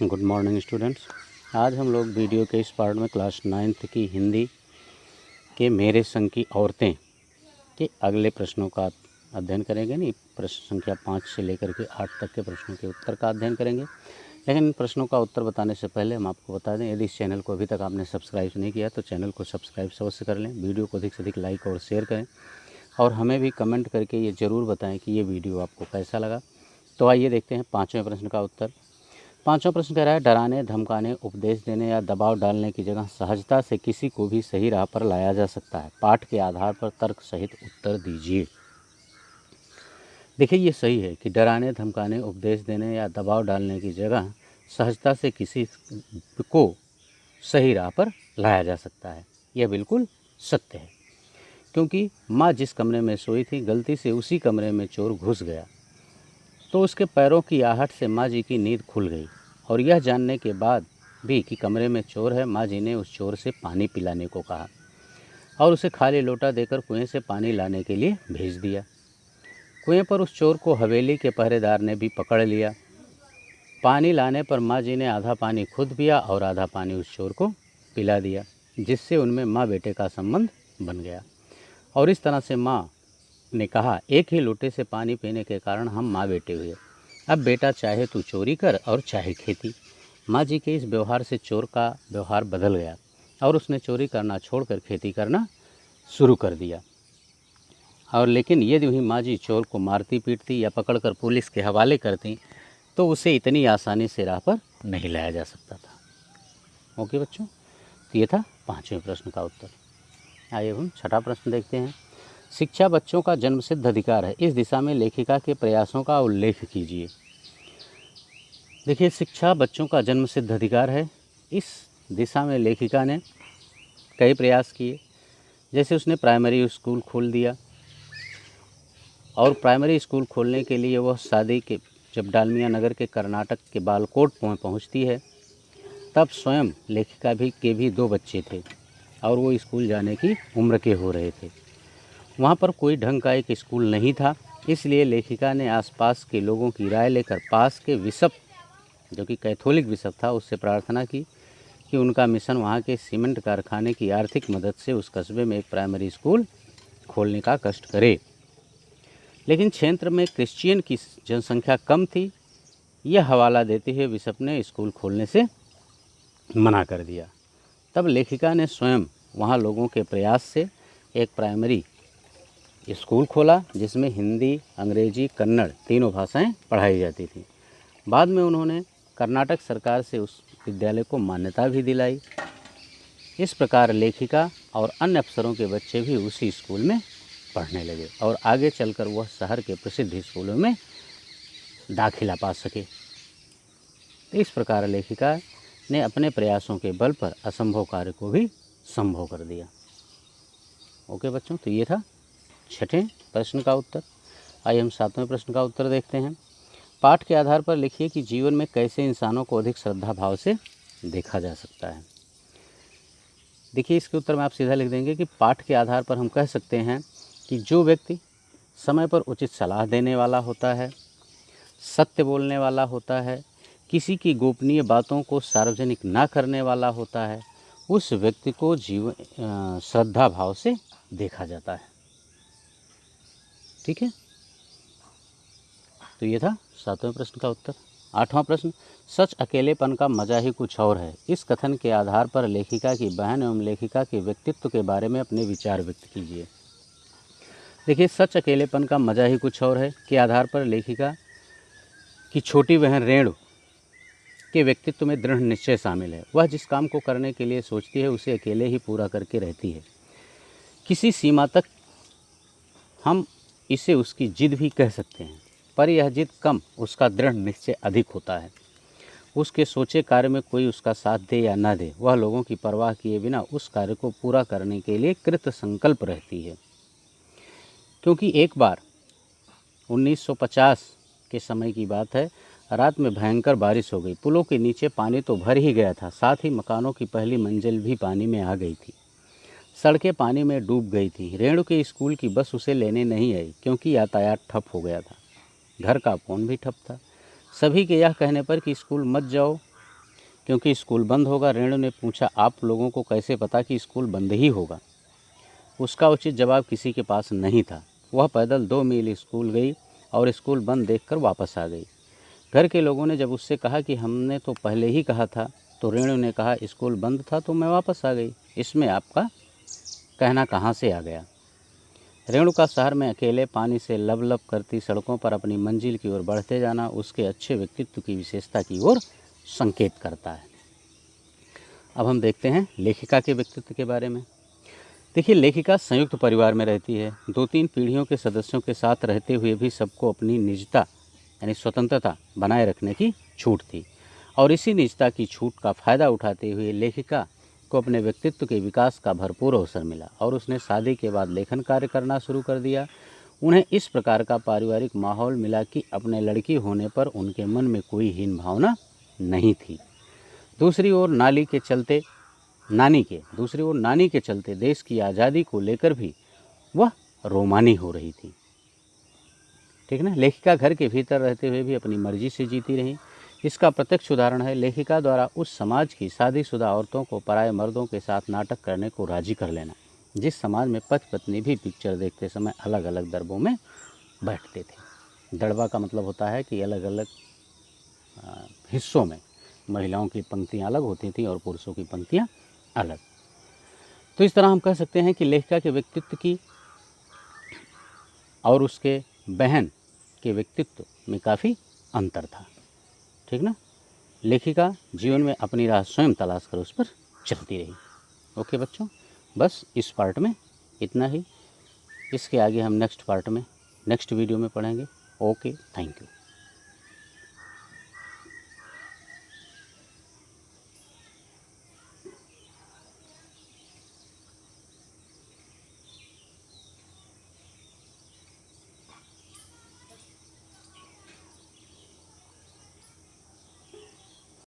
Good morning students. आज हम लोग वीडियो के इस पार्ट में क्लास 9th की हिंदी के मेरे संग की औरतें के अगले प्रश्नों का अध्ययन करेंगे। नहीं, प्रश्न संख्या 5 से लेकर के 8 तक के प्रश्नों के उत्तर का अध्ययन करेंगे। लेकिन इन प्रश्नों का उत्तर बताने से पहले हम आपको बता दें, यदि इस चैनल को अभी तक आपने सब्सक्राइब नहीं किया तो चैनल को सब्सक्राइब अवश्य कर लें। वीडियो को अधिक से अधिक लाइक और शेयर करें और हमें भी कमेंट करके ये ज़रूर बताएँ कि ये वीडियो आपको कैसा लगा। तो आइए देखते हैं 5वें प्रश्न का उत्तर। 5वां प्रश्न कह रहा है, डराने, धमकाने, उपदेश देने या दबाव डालने की जगह सहजता से किसी को भी सही राह पर लाया जा सकता है। पाठ के आधार पर तर्क सहित उत्तर दीजिए। देखिए, ये सही है कि डराने, धमकाने, उपदेश देने या दबाव डालने की जगह सहजता से किसी को सही राह पर लाया जा सकता है। यह बिल्कुल सत्य है, क्योंकि माँ जिस कमरे में सोई थी, गलती से उसी कमरे में चोर घुस गया तो उसके पैरों की आहट से माँ जी की नींद खुल गई और यह जानने के बाद भी कि कमरे में चोर है, माँ जी ने उस चोर से पानी पिलाने को कहा और उसे खाली लोटा देकर कुएं से पानी लाने के लिए भेज दिया। कुएं पर उस चोर को हवेली के पहरेदार ने भी पकड़ लिया। पानी लाने पर माँ जी ने आधा पानी खुद पिया और आधा पानी उस चोर को पिला दिया, जिससे उनमें माँ बेटे का संबंध बन गया। और इस तरह से माँ ने कहा, एक ही लोटे से पानी पीने के कारण हम माँ बेटे हुए। अब बेटा चाहे तू चोरी कर और चाहे खेती। माँ जी के इस व्यवहार से चोर का व्यवहार बदल गया और उसने चोरी करना छोड़कर खेती करना शुरू कर दिया। और लेकिन यदि वही माँ जी चोर को मारती पीटती या पकड़कर पुलिस के हवाले करती तो उसे इतनी आसानी से राह पर नहीं लाया जा सकता था। ओके बच्चों, तो ये था 5वें प्रश्न का उत्तर। आइए हम 6ठा प्रश्न देखते हैं। शिक्षा बच्चों का जन्मसिद्ध अधिकार है, इस दिशा में लेखिका के प्रयासों का उल्लेख कीजिए। देखिए, शिक्षा बच्चों का जन्मसिद्ध अधिकार है, इस दिशा में लेखिका ने कई प्रयास किए। जैसे उसने प्राइमरी स्कूल खोल दिया और प्राइमरी स्कूल खोलने के लिए वह शादी के जब डालमिया नगर के कर्नाटक के बालकोट पहुंचती है, तब स्वयं लेखिका के भी 2 बच्चे थे और वो स्कूल जाने की उम्र के हो रहे थे। वहाँ पर कोई ढंग का एक स्कूल नहीं था, इसलिए लेखिका ने आसपास के लोगों की राय लेकर पास के बिशप, जो कि कैथोलिक बिशप था, उससे प्रार्थना की कि उनका मिशन वहाँ के सीमेंट कारखाने की आर्थिक मदद से उस कस्बे में एक प्राइमरी स्कूल खोलने का कष्ट करे। लेकिन क्षेत्र में क्रिश्चियन की जनसंख्या कम थी। यह हवाला देते हुए बिशप ने स्कूल खोलने से मना कर दिया। तब लेखिका ने स्वयं वहाँ लोगों के प्रयास से एक प्राइमरी स्कूल खोला, जिसमें हिंदी, अंग्रेजी, कन्नड़ तीनों भाषाएं पढ़ाई जाती थी। बाद में उन्होंने कर्नाटक सरकार से उस विद्यालय को मान्यता भी दिलाई। इस प्रकार लेखिका और अन्य अफसरों के बच्चे भी उसी स्कूल में पढ़ने लगे और आगे चलकर वह शहर के प्रसिद्ध स्कूलों में दाखिला पा सके। इस प्रकार लेखिका ने अपने प्रयासों के बल पर असंभव कार्य को भी संभव कर दिया। ओके बच्चों, तो ये था 6ठे प्रश्न का उत्तर। आइए हम 7वें प्रश्न का उत्तर देखते हैं। पाठ के आधार पर लिखिए कि जीवन में कैसे इंसानों को अधिक श्रद्धा भाव से देखा जा सकता है। देखिए, इसके उत्तर में आप सीधा लिख देंगे कि पाठ के आधार पर हम कह सकते हैं कि जो व्यक्ति समय पर उचित सलाह देने वाला होता है, सत्य बोलने वाला होता है, किसी की गोपनीय बातों को सार्वजनिक ना करने वाला होता है, उस व्यक्ति को जीवन श्रद्धा भाव से देखा जाता है। ठीक है, तो ये था 7वें प्रश्न का उत्तर। 8वां प्रश्न, सच अकेलेपन का मजा ही कुछ और है। इस कथन के आधार पर लेखिका की बहन एवं लेखिका के व्यक्तित्व के बारे में अपने विचार व्यक्त कीजिए। देखिए, सच अकेलेपन का मजा ही कुछ और है के आधार पर लेखिका की छोटी बहन रेणु के व्यक्तित्व में दृढ़ निश्चय शामिल है। वह जिस काम को करने के लिए सोचती है उसे अकेले ही पूरा करके रहती है। किसी सीमा तक हम इसे उसकी जिद भी कह सकते हैं, पर यह जिद कम, उसका दृढ़ निश्चय अधिक होता है। उसके सोचे कार्य में कोई उसका साथ दे या न दे, वह लोगों की परवाह किए बिना उस कार्य को पूरा करने के लिए कृत संकल्प रहती है। क्योंकि एक बार 1950 के समय की बात है, रात में भयंकर बारिश हो गई। पुलों के नीचे पानी तो भर ही गया था, साथ ही मकानों की पहली मंजिल भी पानी में आ गई थी। सड़कें पानी में डूब गई थी। रेणु के स्कूल की बस उसे लेने नहीं आई क्योंकि यातायात ठप हो गया था। घर का फ़ोन भी ठप था। सभी के यह कहने पर कि स्कूल मत जाओ, क्योंकि स्कूल बंद होगा। रेणु ने पूछा, आप लोगों को कैसे पता कि स्कूल बंद ही होगा? उसका उचित जवाब किसी के पास नहीं था। वह पैदल 2 मील स्कूल गई और स्कूल बंद देखकर वापस आ गई। घर के लोगों ने जब उससे कहा कि हमने तो पहले ही कहा था, तो रेणु ने कहा, स्कूल बंद था तो मैं वापस आ गई, इसमें आपका कहना कहाँ से आ गया? रेणु का शहर में अकेले पानी से लबलब करती सड़कों पर अपनी मंजिल की ओर बढ़ते जाना उसके अच्छे व्यक्तित्व की विशेषता की ओर संकेत करता है। अब हम देखते हैं लेखिका के व्यक्तित्व के बारे में। देखिए, लेखिका संयुक्त परिवार में रहती है। 2-3 पीढ़ियों के सदस्यों के साथ रहते हुए भी सबको अपनी निजता यानी स्वतंत्रता बनाए रखने की छूट थी, और इसी निजता की छूट का फ़ायदा उठाते हुए लेखिका को अपने व्यक्तित्व के विकास का भरपूर अवसर मिला और उसने शादी के बाद लेखन कार्य करना शुरू कर दिया। उन्हें इस प्रकार का पारिवारिक माहौल मिला कि अपने लड़की होने पर उनके मन में कोई हीन भावना नहीं थी। दूसरी ओर नानी के चलते देश की आज़ादी को लेकर भी वह रोमानी हो रही थी। ठीक ना। लेखिका घर के भीतर रहते हुए भी अपनी मर्जी से जीती रही। इसका प्रत्यक्ष उदाहरण है लेखिका द्वारा उस समाज की शादीशुदा औरतों को पराये मर्दों के साथ नाटक करने को राजी कर लेना, जिस समाज में पति पत्नी भी पिक्चर देखते समय अलग अलग दड़बों में बैठते थे। दड़बा का मतलब होता है कि अलग अलग हिस्सों में महिलाओं की पंक्तियाँ अलग होती थी और पुरुषों की पंक्तियाँ अलग। तो इस तरह हम कह सकते हैं कि लेखिका के व्यक्तित्व की और उसके बहन के व्यक्तित्व में काफ़ी अंतर था। ठीक ना। लेखिका जीवन में अपनी राह स्वयं तलाश कर उस पर चलती रही। ओके बच्चों, बस इस पार्ट में इतना ही। इसके आगे हम नेक्स्ट वीडियो में पढ़ेंगे। Okay, thank you.